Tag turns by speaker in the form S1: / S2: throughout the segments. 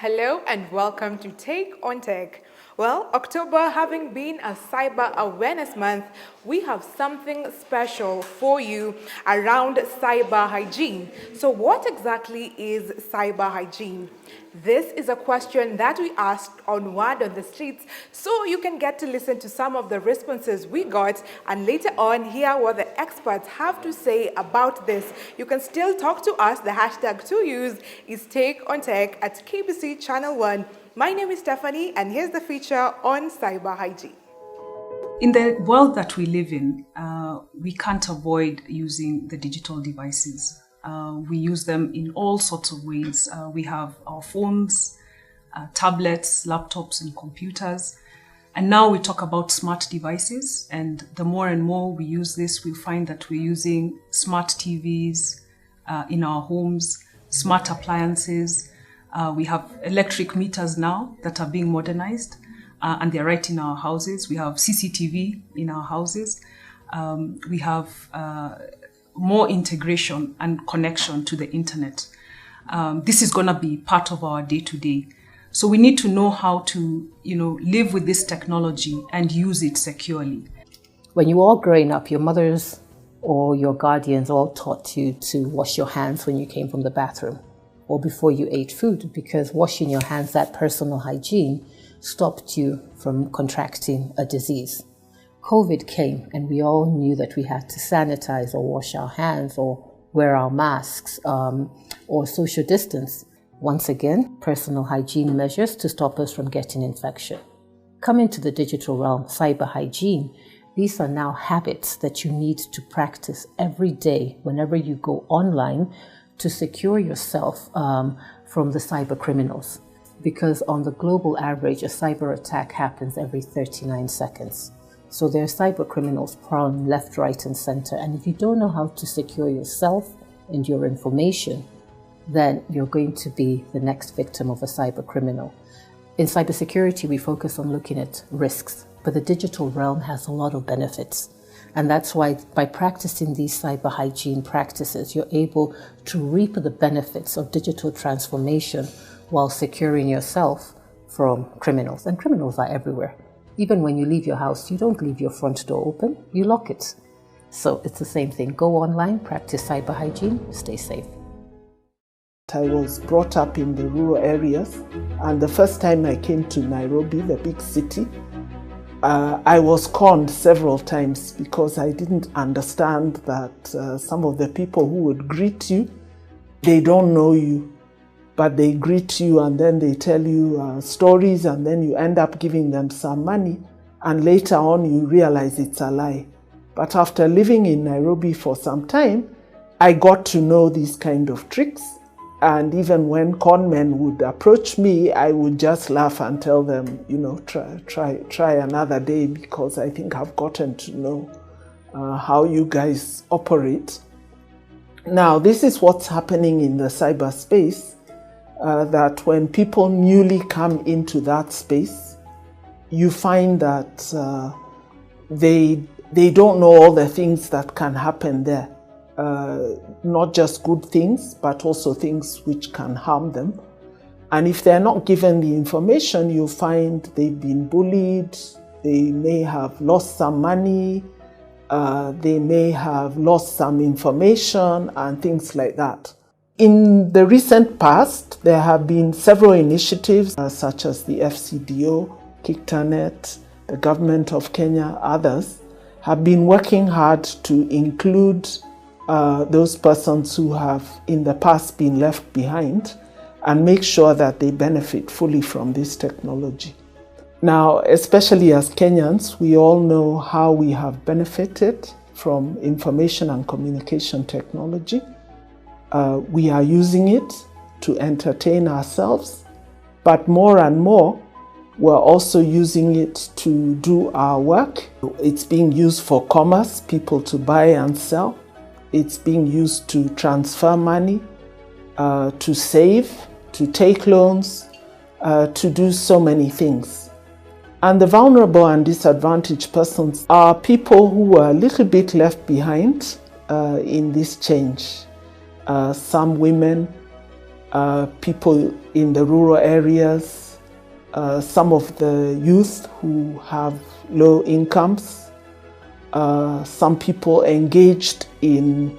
S1: Hello and welcome to Take on Tech. Well, October having been a Cyber Awareness Month, we have something special for you around cyber hygiene. So what exactly is cyber hygiene? This is a question that we asked on Word on the Streets, so you can get to listen to some of the responses we got and later on hear what the experts have to say about this. You can still talk to us. The hashtag to use is Take on Tech at KBC Channel 1. My name is Stephanie, and here's the feature on cyber hygiene.
S2: In the world that we live in, we can't avoid using the digital devices. We use them in all sorts of ways. We have our phones, tablets, laptops, and computers. And now we talk about smart devices. And the more and more we use this, we find that we're using smart TVs in our homes, smart appliances. We have electric meters now that are being modernized, and they're right in our houses. We have CCTV in our houses. We have more integration and connection to the internet. This is going to be part of our day-to-day. So we need to know how to, live with this technology and use it securely.
S3: When you were all growing up, your mothers or your guardians all taught you to wash your hands when you came from the bathroom or before you ate food, because washing your hands, that personal hygiene, stopped you from contracting a disease. COVID came and we all knew that we had to sanitize or wash our hands or wear our masks or social distance. Once again, personal hygiene measures to stop us from getting infection. Coming to the digital realm, cyber hygiene, these are now habits that you need to practice every day whenever you go online to secure yourself from the cyber criminals. Because on the global average, a cyber attack happens every 39 seconds. So there are cyber criminals prowling left, right, and center. And if you don't know how to secure yourself and your information, then you're going to be the next victim of a cyber criminal. In cybersecurity, we focus on looking at risks, but the digital realm has a lot of benefits. And that's why by practicing these cyber hygiene practices, you're able to reap the benefits of digital transformation while securing yourself from criminals. And criminals are everywhere. Even when you leave your house, you don't leave your front door open, you lock it. So it's the same thing. Go online, practice cyber hygiene, stay safe.
S4: I was brought up in the rural areas, and the first time I came to Nairobi, the big city, I was conned several times because I didn't understand that some of the people who would greet you, they don't know you, but they greet you and then they tell you stories, and then you end up giving them some money, and later on you realize it's a lie. But after living in Nairobi for some time, I got to know these kind of tricks. And even when con men would approach me, I would just laugh and tell them, try another day, because I think I've gotten to know how you guys operate. Now, this is what's happening in the cyberspace, that when people newly come into that space, you find that they don't know all the things that can happen there. Not just good things, but also things which can harm them. And if they're not given the information, you find they've been bullied, they may have lost some money, they may have lost some information and things like that. In the recent past, there have been several initiatives such as the FCDO, Kictanet, the government of Kenya, others, have been working hard to include those persons who have in the past been left behind and make sure that they benefit fully from this technology. Now, especially as Kenyans, we all know how we have benefited from information and communication technology. We are using it to entertain ourselves, but more and more, we're also using it to do our work. It's being used for commerce, people to buy and sell. It's being used to transfer money, to save, to take loans, to do so many things. And the vulnerable and disadvantaged persons are people who are a little bit left behind in this change. Some women, people in the rural areas, some of the youth who have low incomes, some people engaged in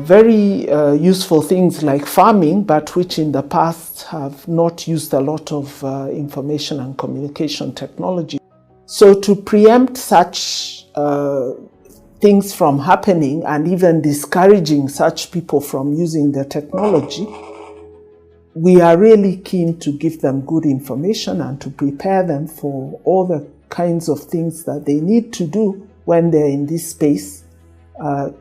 S4: very useful things like farming, but which in the past have not used a lot of information and communication technology. So to preempt such things from happening and even discouraging such people from using the technology, we are really keen to give them good information and to prepare them for all the kinds of things that they need to do when they're in this space,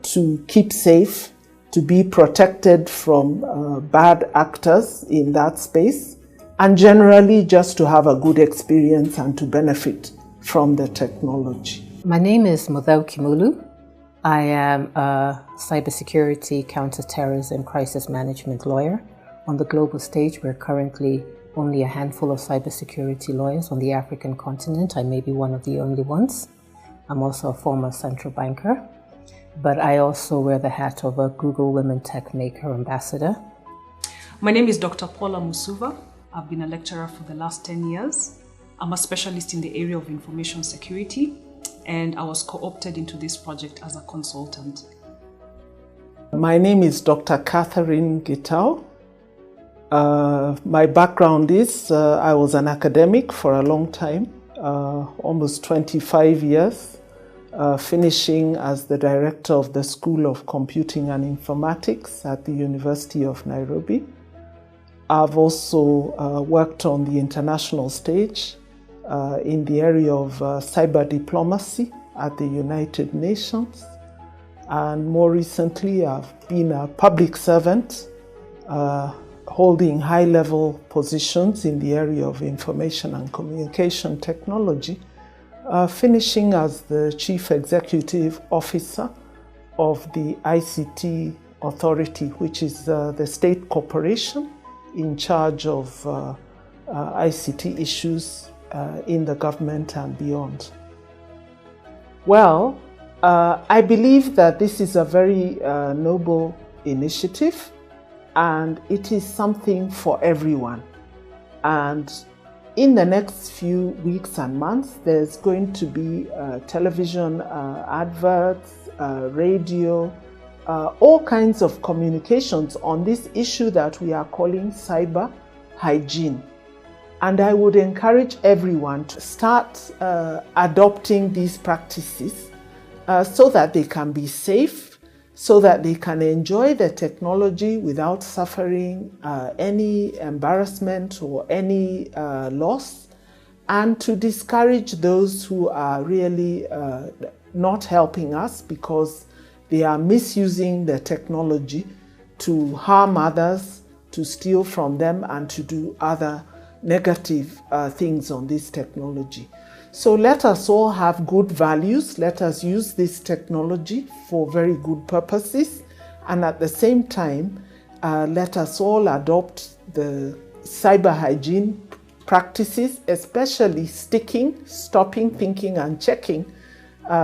S4: to keep safe, to be protected from bad actors in that space, and generally just to have a good experience and to benefit from the technology.
S3: My name is Muthau Kimulu. I am a cybersecurity, counterterrorism, crisis management lawyer. On the global stage, we're currently only a handful of cybersecurity lawyers on the African continent. I may be one of the only ones. I'm also a former central banker, but I also wear the hat of a Google Women Tech Maker ambassador.
S2: My name is Dr. Paula Musuva. I've been a lecturer for the last 10 years. I'm a specialist in the area of information security, and I was co-opted into this project as a consultant.
S4: My name is Dr. Catherine Githaiga. My background is I was an academic for a long time, almost 25 years, finishing as the director of the School of Computing and Informatics at the University of Nairobi. I've also worked on the international stage in the area of cyber diplomacy at the United Nations. And more recently, I've been a public servant, holding high-level positions in the area of information and communication technology, finishing as the Chief Executive Officer of the ICT Authority, which is the state corporation in charge of ICT issues in the government and beyond. Well, I believe that this is a very noble initiative, and it is something for everyone. And in the next few weeks and months, there's going to be television adverts, radio, all kinds of communications on this issue that we are calling cyber hygiene. And I would encourage everyone to start adopting these practices so that they can be safe, so that they can enjoy the technology without suffering any embarrassment or any loss, and to discourage those who are really not helping us because they are misusing the technology to harm others, to steal from them, and to do other negative things on this technology. So let us all have good values. Let us use this technology for very good purposes. And at the same time, let us all adopt the cyber hygiene practices, especially stopping, thinking, and checking,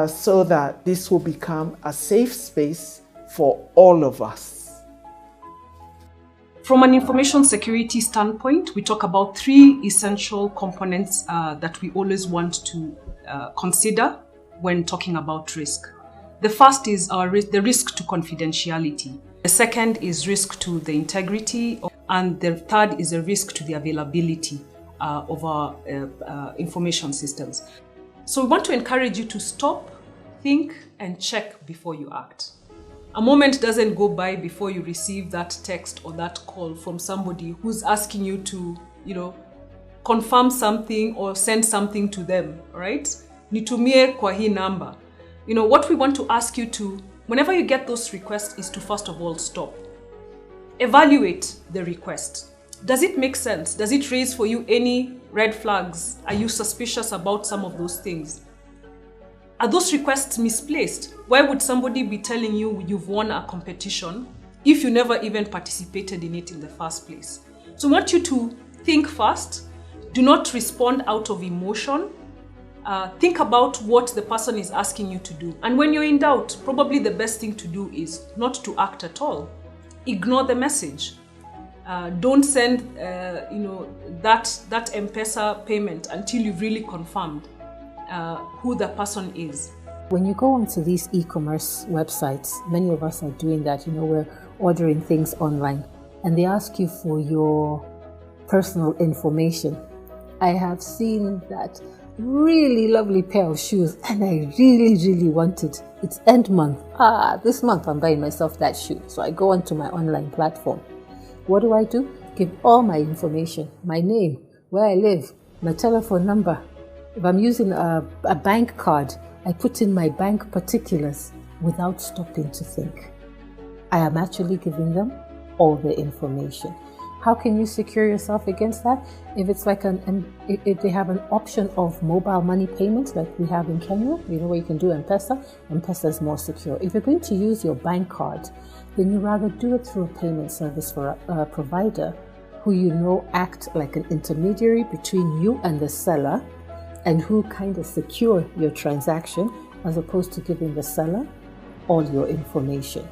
S4: so that this will become a safe space for all of us.
S2: From an information security standpoint, we talk about three essential components that we always want to consider when talking about risk. The first is the risk to confidentiality. The second is risk to the integrity. And the third is a risk to the availability of our information systems. So we want to encourage you to stop, think, and check before you act. A moment doesn't go by before you receive that text or that call from somebody who's asking you to, confirm something or send something to them, right? Nitumie kwa hii number. What we want to ask you to, whenever you get those requests, is to first of all stop. Evaluate the request. Does it make sense? Does it raise for you any red flags? Are you suspicious about some of those things? Are those requests misplaced? Why would somebody be telling you you've won a competition if you never even participated in it in the first place? So I want you to think first. Do not respond out of emotion. Think about what the person is asking you to do. And when you're in doubt, probably the best thing to do is not to act at all. Ignore the message. Don't send that M-Pesa payment until you've really confirmed who the person is.
S3: When you go onto these e-commerce websites, many of us are doing that. We're ordering things online, and they ask you for your personal information. I have seen that really lovely pair of shoes, and I really, really want it. It's end month. This month I'm buying myself that shoe. So I go onto my online platform. What do? Give all my information, my name, where I live, my telephone number. If I'm using a bank card, I put in my bank particulars without stopping to think. I am actually giving them all the information. How can you secure yourself against that? If it's like if they have an option of mobile money payments like we have in Kenya, where you can do M-Pesa, M-Pesa is more secure. If you're going to use your bank card, then you rather do it through a payment service for a provider who act like an intermediary between you and the seller, and who kind of secure your transaction, as opposed to giving the seller all your information.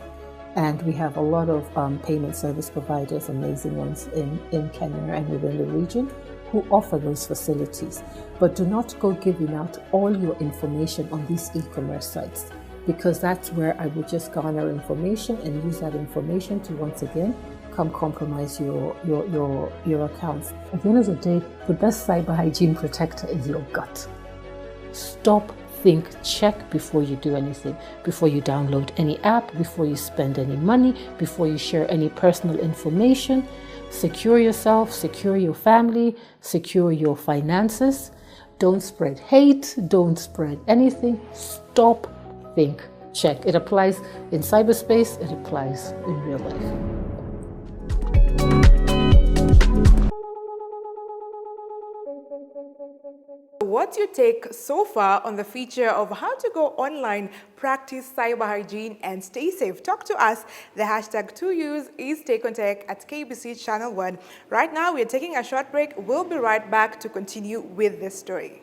S3: And we have a lot of payment service providers, amazing ones in Kenya and within the region, who offer those facilities. But do not go giving out all your information on these e-commerce sites, because that's where I would just garner information and use that information to once again come compromise your accounts. At the end of the day, the best cyber hygiene protector is your gut. Stop, think, check before you do anything, before you download any app, before you spend any money, before you share any personal information. Secure yourself, secure your family, secure your finances. Don't spread hate, don't spread anything. Stop, think, check. It applies in cyberspace, it applies in real life.
S1: What's your take so far on the feature of how to go online, practice cyber hygiene, and stay safe? Talk to us. The hashtag to use is Take on Tech at KBC Channel 1. Right now, we're taking a short break. We'll be right back to continue with this story.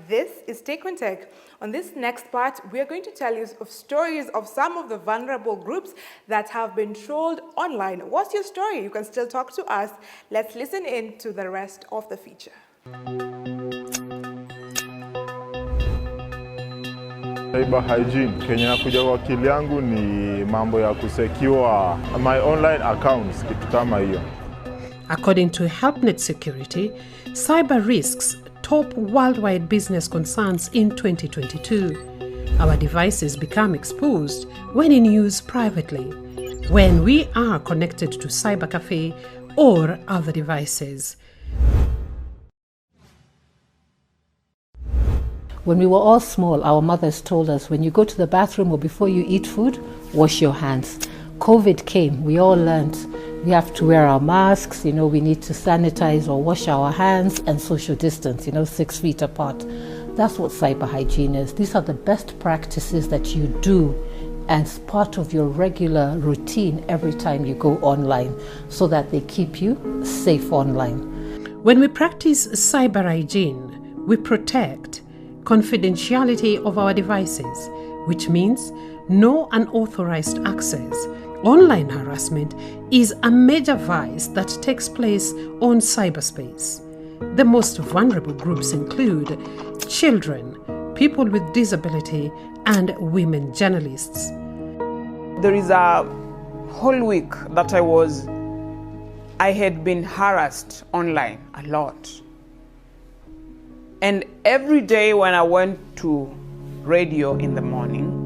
S1: This is Take on Tech. On this next part, we are going to tell you of stories of some of the vulnerable groups that have been trolled online. What's your story? You can still talk to us. Let's listen in to the rest of the feature.
S5: Cyber hygiene, kenye nakuja kwa akili yangu ni mambo ya kusecure my online accounts, kitu kama hiyo.
S6: According to HelpNet Security, cyber risks top worldwide business concerns in 2022. Our devices become exposed when in use privately, when we are connected to cyber cafe or other devices.
S3: When we were all small, our mothers told us, when you go to the bathroom or before you eat food, wash your hands. COVID came, we all learned we have to wear our masks, we need to sanitize or wash our hands and social distance, 6 feet apart. That's what cyber hygiene is. These are the best practices that you do as part of your regular routine every time you go online, so that they keep you safe online.
S6: When we practice cyber hygiene, we protect confidentiality of our devices, which means no unauthorized access. Online harassment is a major vice that takes place on cyberspace. The most vulnerable groups include children, people with disability, and women journalists.
S7: There is a whole week that I had been harassed online a lot. And every day when I went to radio in the morning,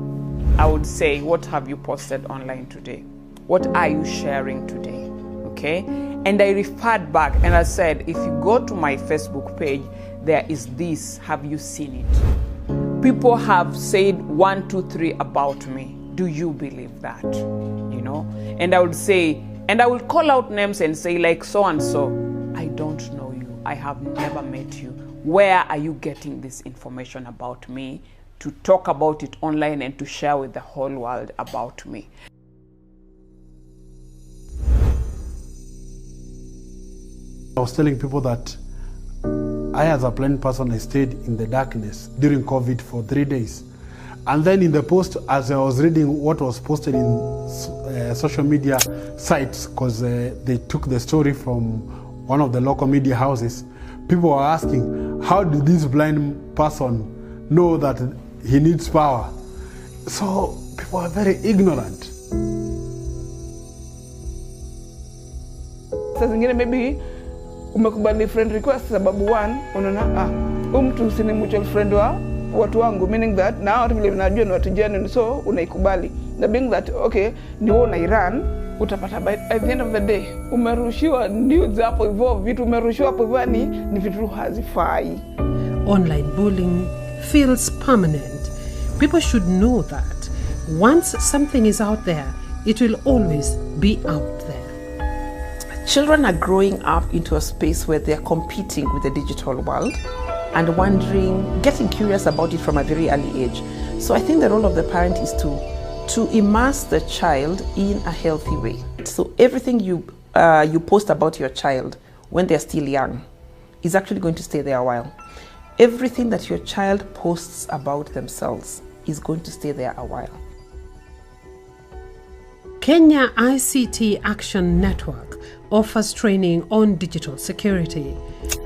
S7: I would say, what have you posted online today? What are you sharing today? Okay? And I referred back and I said, if you go to my Facebook page, there is this. Have you seen it? People have said 1, 2, 3 about me. Do you believe that? And I would say, and I would call out names and say, like so and so, I don't know you. I have never met you. Where are you getting this information about me to talk about it online and to share with the whole world about me?
S8: I was telling people that I, as a blind person, I stayed in the darkness during COVID for 3 days. And then in the post, as I was reading what was posted in social media sites, because they took the story from one of the local media houses, people were asking, how did this blind person know that he needs power? So people are very ignorant.
S9: Saa zingine maybe umekubali friend request sababu one unaona mtu si ni mutual friend wa watu wangu, meaning that na watu vile najua ni watu genuine, so unaikubali. Na being that okay ni wewe unairan, utapata by the end of the day umerushiwa news hapo hivyo, vitu umerushiwa hapo hivyo ni vitu hazifai.
S6: Online bullying feels permanent. People should know that once something is out there, it will always be out there.
S10: Children are growing up into a space where they're competing with the digital world and wondering, getting curious about it from a very early age. So I think the role of the parent is to immerse the child in a healthy way. So everything you post about your child when they're still young is actually going to stay there a while. Everything that your child posts about themselves is going to stay there a while.
S6: Kenya ICT Action Network offers training on digital security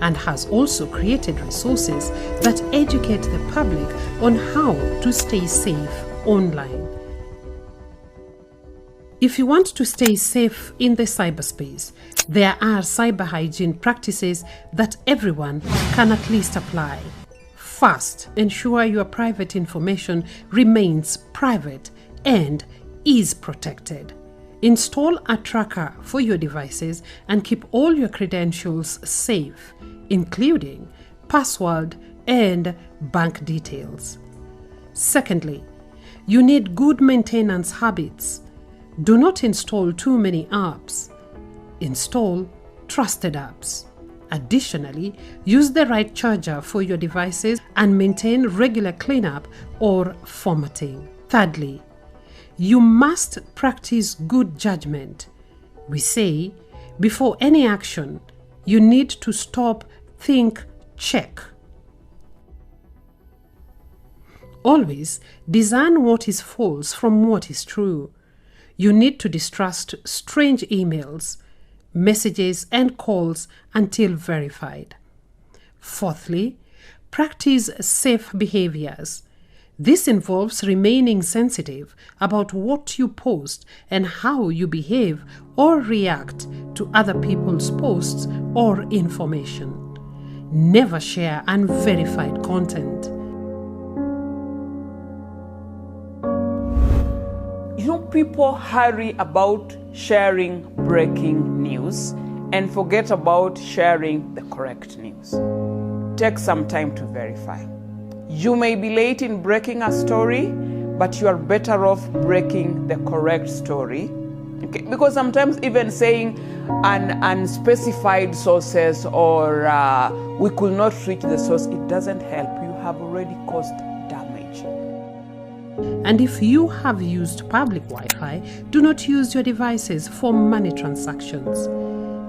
S6: and has also created resources that educate the public on how to stay safe online. If you want to stay safe in the cyberspace, there are cyber hygiene practices that everyone can at least apply. First, ensure your private information remains private and is protected. Install a tracker for your devices and keep all your credentials safe, including password and bank details. Secondly, you need good maintenance habits. Do not install too many apps. Install trusted apps. Additionally, use the right charger for your devices and maintain regular cleanup or formatting. Thirdly, you must practice good judgment. We say, before any action, you need to stop, think, check. Always discern what is false from what is true. You need to distrust strange emails, messages, and calls until verified. Fourthly, practice safe behaviors. This involves remaining sensitive about what you post and how you behave or react to other people's posts or information. Never share unverified content.
S7: People hurry about sharing breaking news and forget about sharing the correct news. Take some time to verify. You may be late in breaking a story, but you are better off breaking the correct story. Okay? Because sometimes even saying unspecified sources or we could not reach the source, it doesn't help. You have already caused damage.
S6: And if you have used public Wi-Fi, do not use your devices for money transactions.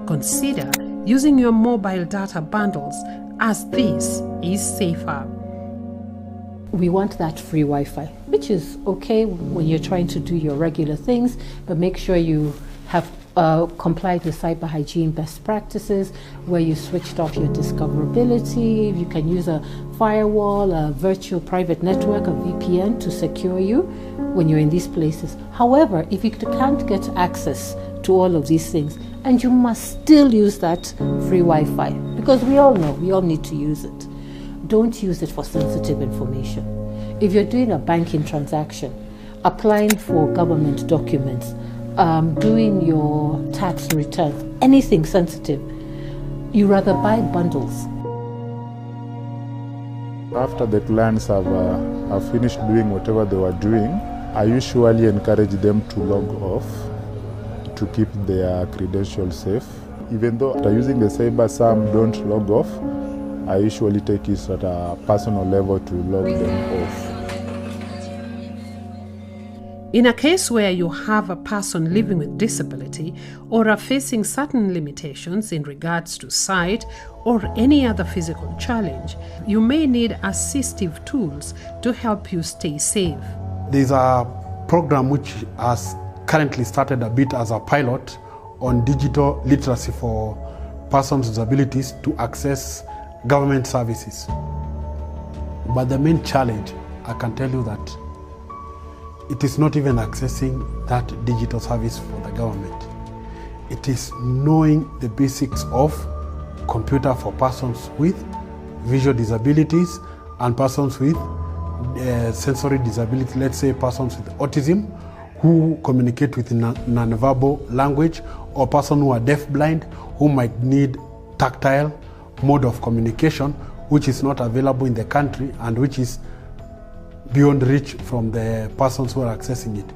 S6: Consider using your mobile data bundles, as this is safer.
S3: We want that free Wi-Fi, which is okay when you're trying to do your regular things, but make sure you have complied with cyber hygiene best practices, where you switched off your discoverability. You can use a firewall, a virtual private network, a VPN to secure you when you're in these places. However, if you can't get access to all of these things, and you must still use that free Wi-Fi, because we all know, we all need to use it. Don't use it for sensitive information. If you're doing a banking transaction, applying for government documents, doing your tax returns, anything sensitive, you rather buy bundles.
S5: After the clients have finished doing whatever they were doing, I usually encourage them to log off to keep their credentials safe. Even though after using the cyber, some don't log off, I usually take it at a personal level to log them off.
S6: In a case where you have a person living with disability or are facing certain limitations in regards to sight or any other physical challenge, you may need assistive tools to help you stay safe.
S8: There's a program which has currently started a bit as a pilot on digital literacy for persons with disabilities to access government services. But the main challenge, I can tell you that it is not even accessing that digital service for the government. It is knowing the basics of computer for persons with visual disabilities and persons with sensory disability, let's say persons with autism who communicate with non-verbal language, or person who are deaf-blind who might need tactile mode of communication, which is not available in the country and which is beyond reach from the persons who are accessing it.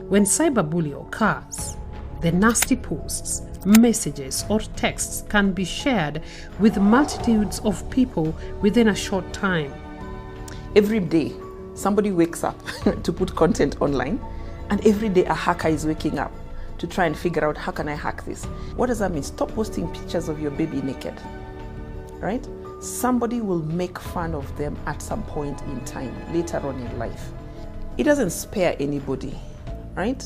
S6: When cyberbullying occurs, the nasty posts, messages or texts can be shared with multitudes of people within a short time.
S10: Every day, somebody wakes up to put content online, and every day a hacker is waking up to try and figure out, how can I hack this? What does that mean? Stop posting pictures of your baby naked, right? Somebody will make fun of them at some point in time, later on in life. It doesn't spare anybody, right?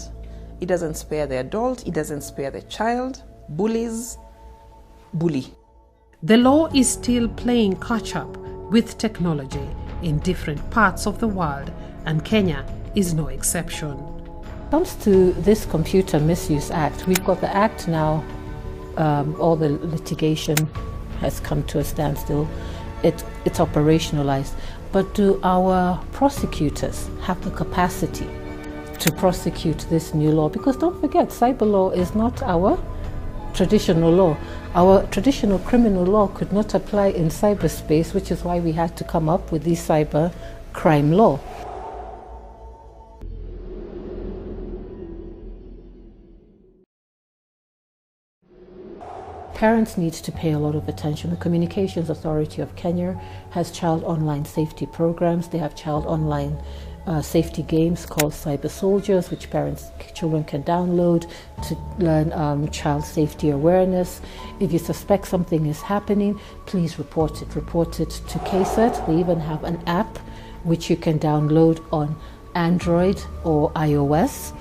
S10: It doesn't spare the adult, it doesn't spare the child. Bullies bully.
S6: The law is still playing catch up with technology in different parts of the world, and Kenya is no exception.
S3: When it comes to this Computer Misuse Act, we've got the act now, all the litigation has come to a standstill. It's operationalized. But do our prosecutors have the capacity to prosecute this new law? Because don't forget, cyber law is not our traditional law. Our traditional criminal law could not apply in cyberspace, which is why we had to come up with the cyber crime law. Parents need to pay a lot of attention. The Communications Authority of Kenya has child online safety programs. They have child online safety games called Cyber Soldiers, which children can download to learn child safety awareness. If you suspect something is happening, please report it. Report it to KSET. They even have an app which you can download on Android or iOS,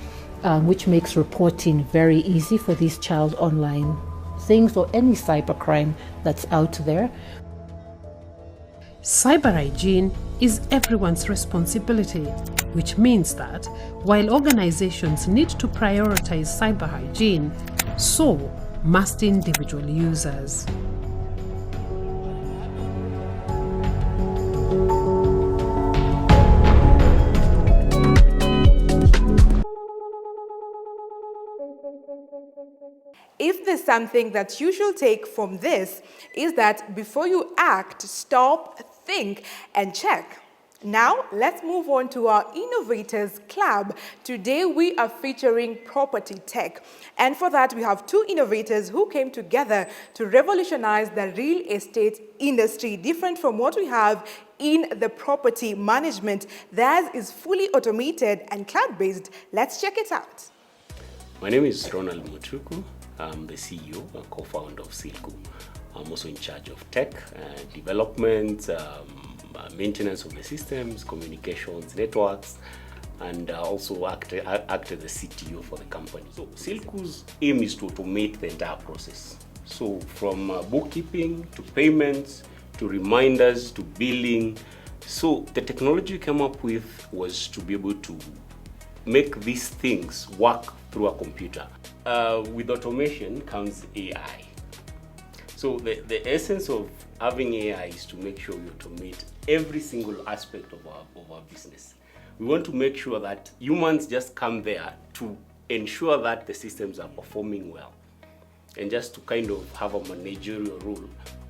S3: which makes reporting very easy for these child online things or any cybercrime that's out there.
S6: Cyber hygiene is everyone's responsibility, which means that while organizations need to prioritize cyber hygiene, so must individual users.
S1: If there's something that you should take from this, is that before you act, stop, think, and check. Now, let's move on to our Innovators Club. Today, we are featuring property tech. And for that, we have two innovators who came together to revolutionize the real estate industry, different from what we have in the property management. Theirs is fully automated and cloud-based. Let's check it out.
S11: My name is Ronald Mutuku. I'm the CEO and co-founder of Silku. I'm also in charge of tech, development, maintenance of the systems, communications, networks, and also act as the CTO for the company. So Silku's aim is to automate the entire process. So from bookkeeping to payments to reminders to billing. So the technology we came up with was to be able to make these things work through a computer. With automation comes AI. So the essence of having AI is to make sure we automate every single aspect of our business. We want to make sure that humans just come there to ensure that the systems are performing well and just to kind of have a managerial role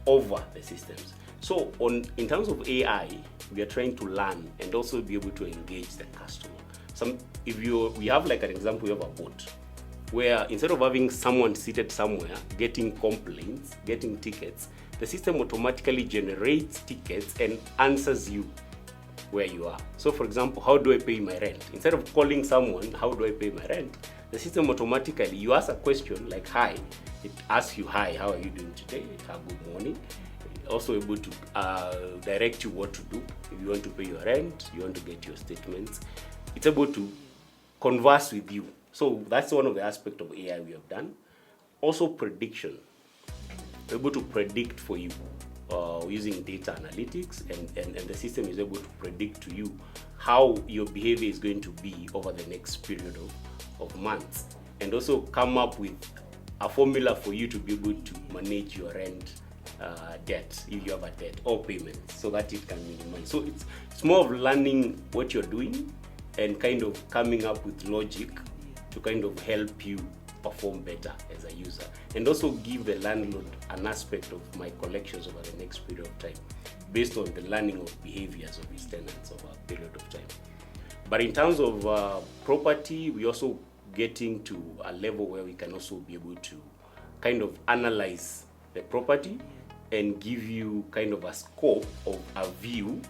S11: over the systems. So in terms of AI, we are trying to learn and also be able to engage the customer. We have like an example, we have a bot where instead of having someone seated somewhere getting complaints, getting tickets, the system automatically generates tickets and answers you where you are. So for example, how do I pay my rent? Instead of calling someone, how do I pay my rent? The system automatically, you ask a question like, hi, it asks you, hi, how are you doing today? Good morning. Also able to direct you what to do. If you want to pay your rent, you want to get your statements, it's able to converse with you. So that's one of the aspects of AI we have done. Also prediction. We're able to predict for you using data analytics, and the system is able to predict to you how your behavior is going to be over the next period of months, and also come up with a formula for you to be able to manage your rent debt, if you have a debt, or payments, so that it can minimize. So it's more of learning what you're doing and kind of coming up with logic to kind of help you perform better as a user, and also give the landlord an aspect of my collections over the next period of time based on the learning of behaviors of his tenants over a period of time. But in terms of property, we're also getting to a level where we can also be able to kind of analyze the property and give you kind of a scope of a view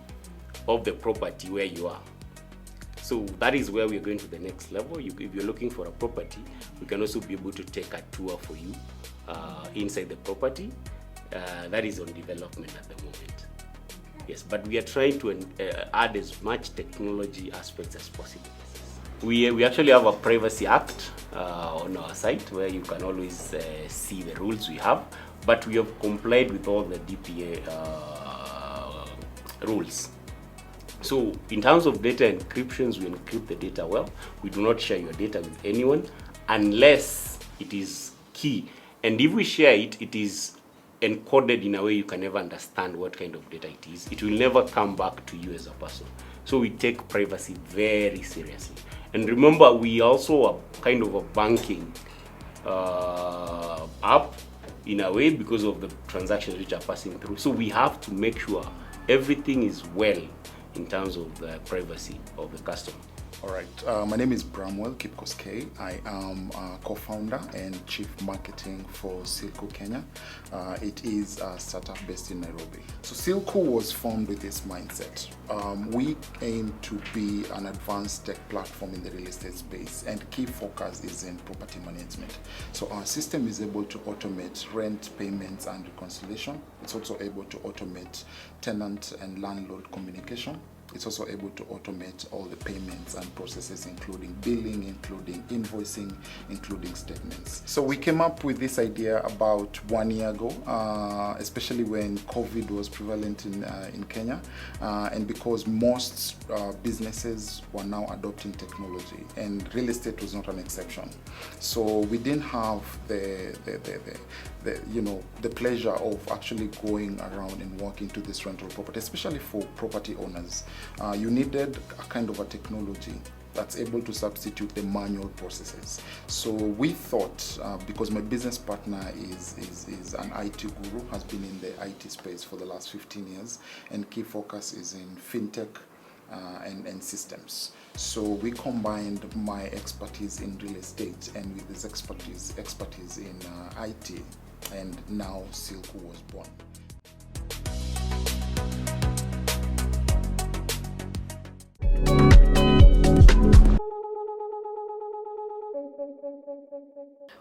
S11: of the property where you are. So that is where we're going to the next level. If you're looking for a property, we can also be able to take a tour for you inside the property. That is on development at the moment. Yes, but we are trying to add as much technology aspects as possible. We actually have a privacy act on our site where you can always see the rules we have, but we have complied with all the DPA rules. So in terms of data encryptions, we encrypt the data well. We do not share your data with anyone unless it is key. And if we share it, it is encoded in a way you can never understand what kind of data it is. It will never come back to you as a person. So we take privacy very seriously. And remember, we also are kind of a banking app in a way because of the transactions which are passing through. So we have to make sure everything is well in terms of the privacy of the customer.
S12: All right, my name is Bramwell Kipkoskei. I am co-founder and chief marketing for Silku Kenya. It is a startup based in Nairobi. So Silku was formed with this mindset. We aim to be an advanced tech platform in the real estate space, and key focus is in property management. So our system is able to automate rent payments and reconciliation. It's also able to automate tenant and landlord communication. It's also able to automate all the payments and processes, including billing, including invoicing, including statements. So we came up with this idea about 1 year ago, especially when COVID was prevalent in Kenya, and because most businesses were now adopting technology, and real estate was not an exception. So we didn't have the pleasure of actually going around and walking to this rental property, especially for property owners. You needed a kind of a technology that's able to substitute the manual processes. So we thought, because my business partner is an IT guru, has been in the IT space for the last 15 years, and key focus is in fintech and systems. So we combined my expertise in real estate and with his expertise in IT, and now Silku was born.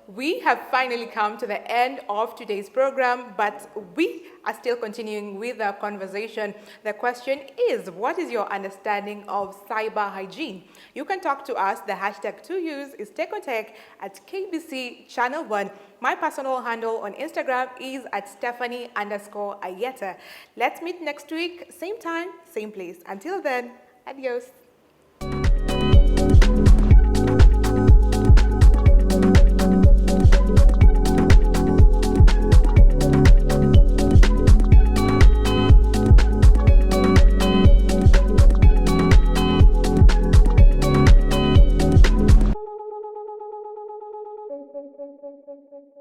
S1: We have finally come to the end of today's program, but we are still continuing with our conversation. The question is, what is your understanding of cyber hygiene? You can talk to us. The hashtag to use is TechOnTech at KBC Channel 1. My personal handle on Instagram is at Stephanie_Ayieta. Let's meet next week, same time, same place. Until then, adios.